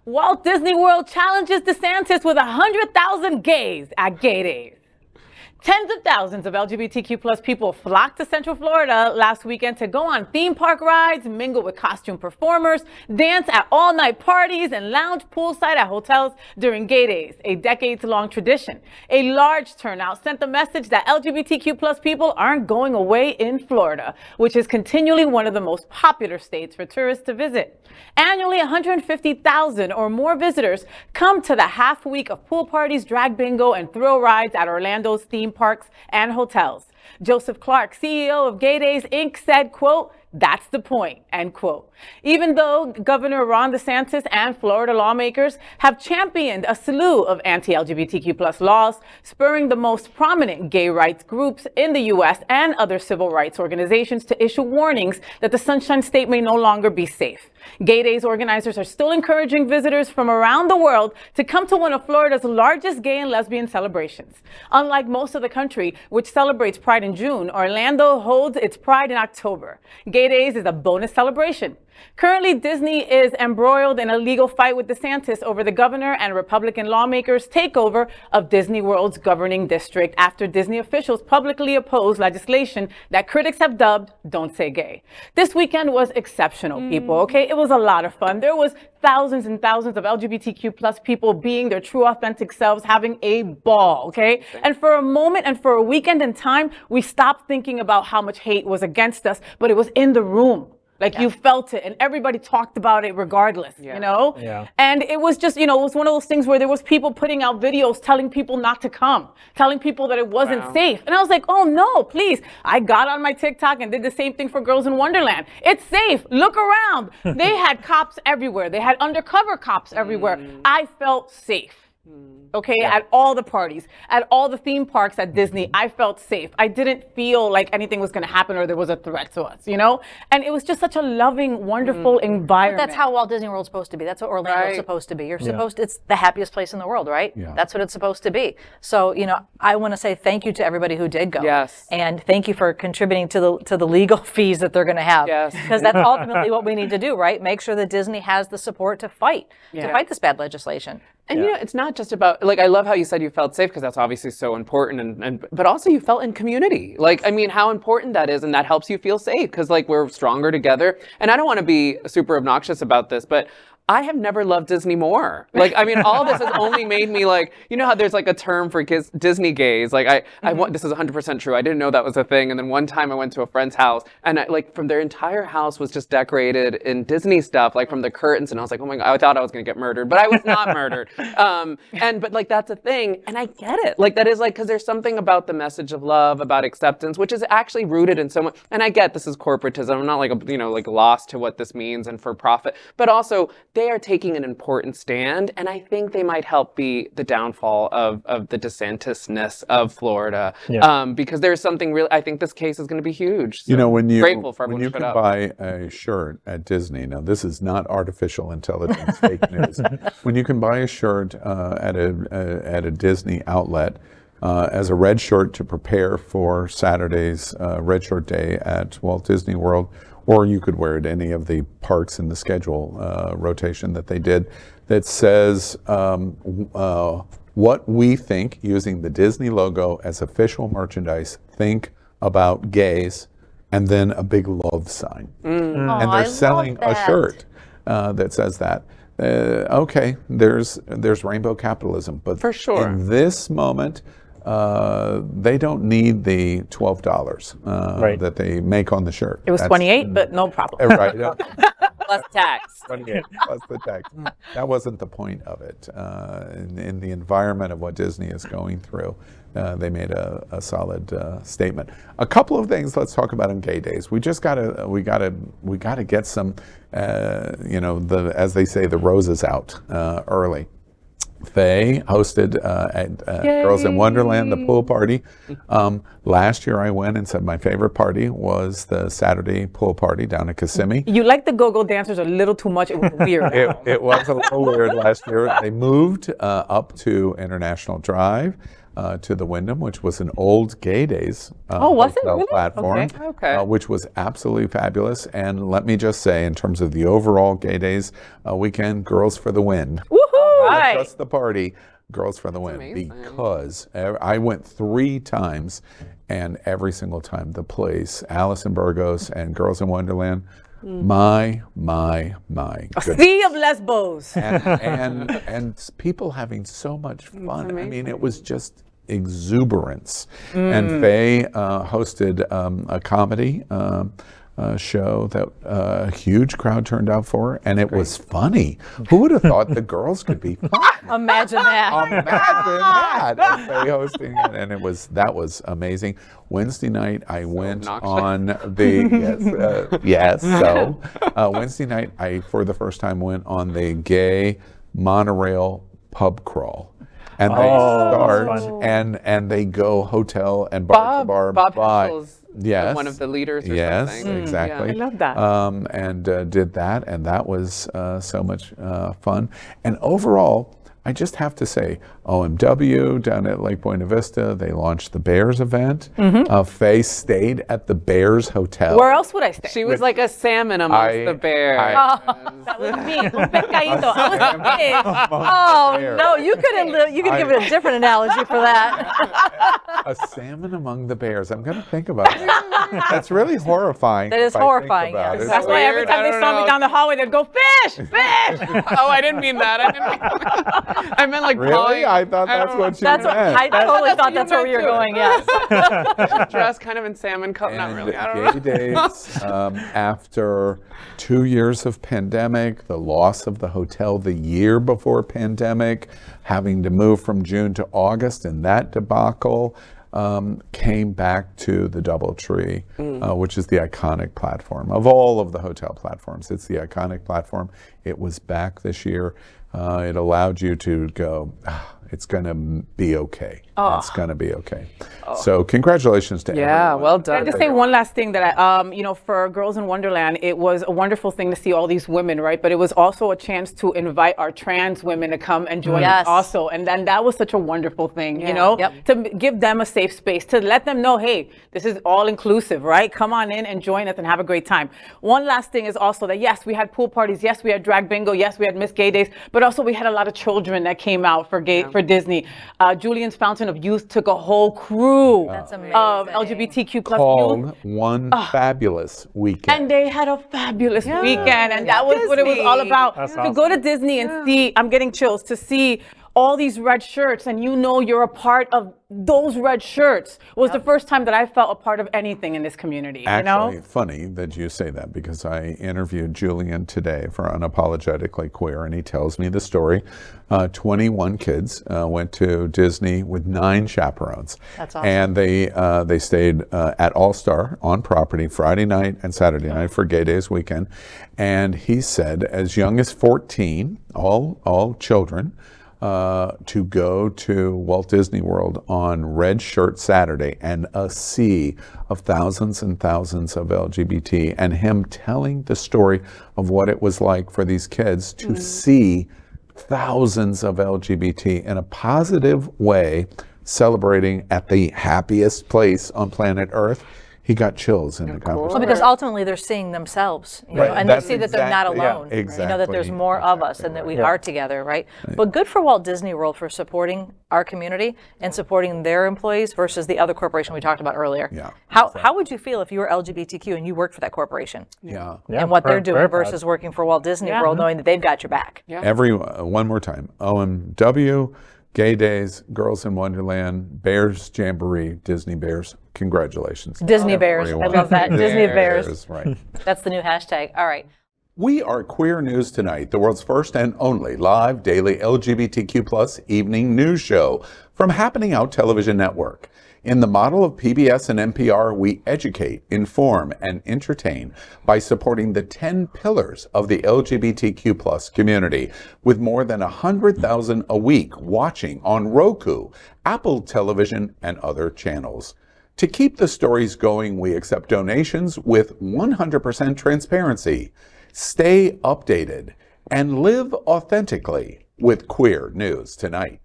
Walt Disney World challenges DeSantis with 100,000 gays at Gay Days. Tens of thousands of LGBTQ plus people flocked to Central Florida last weekend to go on theme park rides, mingle with costume performers, dance at all-night parties, and lounge poolside at hotels during Gay Days, a decades-long tradition. A large turnout sent the message that LGBTQ plus people aren't going away in Florida, which is continually one of the most popular states for tourists to visit. Annually, 150,000 or more visitors come to the half week of pool parties, drag bingo, and thrill rides at Orlando's theme parks and hotels. Joseph Clark, CEO of Gay Days, Inc., said, quote, "That's the point," end quote. Even though Governor Ron DeSantis and Florida lawmakers have championed a slew of anti-LGBTQ plus laws, spurring the most prominent gay rights groups in the U.S. and other civil rights organizations to issue warnings that the Sunshine State may no longer be safe. Gay Days organizers are still encouraging visitors from around the world to come to one of Florida's largest gay and lesbian celebrations. Unlike most of the country, which celebrates Pride in June, Orlando holds its Pride in October. Gay Days is a bonus celebration. Currently, Disney is embroiled in a legal fight with DeSantis over the governor and Republican lawmakers' takeover of Disney World's governing district after Disney officials publicly opposed legislation that critics have dubbed "Don't Say Gay." This weekend was exceptional, people, okay? It was a lot of fun. There was thousands and thousands of LGBTQ plus people being their true authentic selves, having a ball, okay? And for a moment and for a weekend in time, we stopped thinking about how much hate was against us, but it was in the room. Like you felt it and everybody talked about it regardless, you know? Yeah. And it was just, it was one of those things where there was people putting out videos telling people not to come, telling people that it wasn't safe. And I was like, oh no, please. I got on my TikTok and did the same thing for Girls in Wonderland. It's safe. Look around. They had cops everywhere. They had undercover cops everywhere. I felt safe. Okay, at all the parties, at all the theme parks at Disney, I felt safe. I didn't feel like anything was going to happen or there was a threat to us, And it was just such a loving, wonderful environment. But that's how Walt Disney World's supposed to be. That's what Orlando's supposed to be. You're supposed it's the happiest place in the world, right? Yeah. That's what it's supposed to be. So, I want to say thank you to everybody who did go. Yes. And thank you for contributing to the legal fees that they're going to have. Yes. Because that's ultimately what we need to do, right? Make sure that Disney has the support to fight this bad legislation. And it's not just about, I love how you said you felt safe because that's obviously so important, but also you felt in community. How important that is, and that helps you feel safe because we're stronger together. And I don't want to be super obnoxious about this, but I have never loved Disney more. All this has only made me how there's a term for Disney gays. This is 100% true. I didn't know that was a thing. And then one time I went to a friend's house and from their entire house was just decorated in Disney stuff, from the curtains. And I was like, oh my God, I thought I was going to get murdered, but I was not murdered. But that's a thing. And I get it. That is because there's something about the message of love, about acceptance, which is actually rooted in so much. And I get this is corporatism. I'm not lost to what this means and for profit, but also they are taking an important stand, and I think they might help be the downfall of the DeSantis-ness of Florida, because there's something real. I think this case is going to be huge. So grateful for everyone when you to can put up. buy a shirt at Disney, now this is not artificial intelligence fake news. When you can buy a shirt at a Disney outlet as a red shirt to prepare for Saturday's Red Shirt Day at Walt Disney World, or you could wear it at any of the parks in the schedule rotation that they did, that says what we think, using the Disney logo as official merchandise, think about gays, and then a big love sign. And they're selling a shirt that says that. Okay, there's rainbow capitalism, but for sure, in this moment, they don't need the $12 that they make on the shirt. It was $28, but no problem. Right. Plus tax. 28 plus the tax. That wasn't the point of it. In the environment of what Disney is going through, they made a solid statement. A couple of things let's talk about on Gay Days. We gotta get some, as they say, the roses out early. Faye hosted at Girls in Wonderland, the pool party. Last year I went and said my favorite party was the Saturday pool party down at Kissimmee. You liked the go-go dancers a little too much. It was weird. It was a little weird last year. They moved up to International Drive. to the Wyndham, which was an old Gay Days was it hotel really? platform, Okay. which was absolutely fabulous. And let me just say, in terms of the overall Gay Days weekend, girls for the win. Woohoo! Not just the party, girls for the win. amazing. Because I went 3 times, and every single time the place, Alison Burgos and Girls in Wonderland, my A goodness. sea of lesbos. and people having so much fun. I mean, it was just exuberance. And Faye hosted a comedy show that a huge crowd turned out for, and it was funny. Who would have thought the girls could be fun? Imagine that. Imagine that. And Faye hosting it, and that was amazing. Wednesday night, I went on the Wednesday night, I for the first time went on the gay monorail pub crawl. And they start and they go hotel and bar to bar. Bob Heschel's Yes. one of the leaders or yes, something. exactly. I love that. And did that, and that was so much fun. And overall, I just have to say, OMW down at Lake Buena Vista, they launched the Bears event. Faye stayed at the Bears Hotel. Where else would I stay? She was like a salmon amongst the bears. That was me. Un pescadito. I was a fish. Oh no, you could give it a different analogy for that. A salmon among the bears. I'm going to think about that. That's really horrifying. That is if I think horrifying, about yes. it. That's why every Weird, time I they don't saw me know. down the hallway, they'd go, fish, fish. Oh, I didn't mean that. I meant like Really? calling. I thought that's what you That's what meant. I totally thought that's where meant we were too. going. Yes. Dressed kind of in salmon color. Not And really. I don't Gay know. Days, after 2 years of pandemic, the loss of the hotel the year before pandemic, having to move from June to August, and that debacle, came back to the DoubleTree, which is the iconic platform. Of all of the hotel platforms, it's the iconic platform. It was back this year. It allowed you to go, it's going to be okay. It's going to be okay. So congratulations to everyone. Yeah, well Can I done. just say one last thing that for Girls in Wonderland, it was a wonderful thing to see all these women, right? But it was also a chance to invite our trans women to come and join us also. And then that was such a wonderful thing, to give them a safe space, to let them know, hey, this is all inclusive, right? Come on in and join us and have a great time. One last thing is also that, yes, we had pool parties. Yes, we had drag bingo. Yes, we had Miss Gay Days. But also we had a lot of children that came out for Disney. Julian's Fountain of Youth took a whole crew That's amazing. of LGBTQ plus Called youth. one fabulous weekend. And they had a fabulous weekend. And that was what it was all about. To go to Disney and see, I'm getting chills, to see all these red shirts and you're a part of those red shirts was the first time that I felt a part of anything in this community. Actually, funny that you say that, because I interviewed Julian today for Unapologetically Queer, and he tells me the story. 21 kids went to Disney with 9 chaperones. That's awesome. And they stayed at All Star on property Friday night and Saturday night for Gay Days weekend. And he said, as young as 14, all children, to go to Walt Disney World on Red Shirt Saturday and a sea of thousands and thousands of LGBT, and him telling the story of what it was like for these kids to see thousands of LGBT in a positive way, celebrating at the happiest place on planet Earth. He got chills in the conversation. Well, because ultimately they're seeing themselves, Right, and they that's see that they're not exactly- yeah, alone. exactly, That there's more of us and that we are together, right? But good for Walt Disney World for supporting our community and supporting their employees versus the other corporation we talked about earlier. Yeah, How would you feel if you were LGBTQ and you worked for that corporation? Yeah. And what they're doing very proud. versus working for Walt Disney World, knowing that they've got your back. One more time. OMW, Gay Days, Girls in Wonderland, Bears Jamboree, Disney Bears. Congratulations. Disney Bears. I Everyone. love that. Disney Bears. Right. That's the new hashtag. All right. We are Queer News Tonight, the world's first and only live daily LGBTQ+ evening news show from Happening Out Television Network. In the model of PBS and NPR, we educate, inform, and entertain by supporting the 10 pillars of the LGBTQ+ community, with more than 100,000 a week watching on Roku, Apple Television, and other channels. To keep the stories going, we accept donations with 100% transparency. Stay updated and live authentically with Queer News Tonight.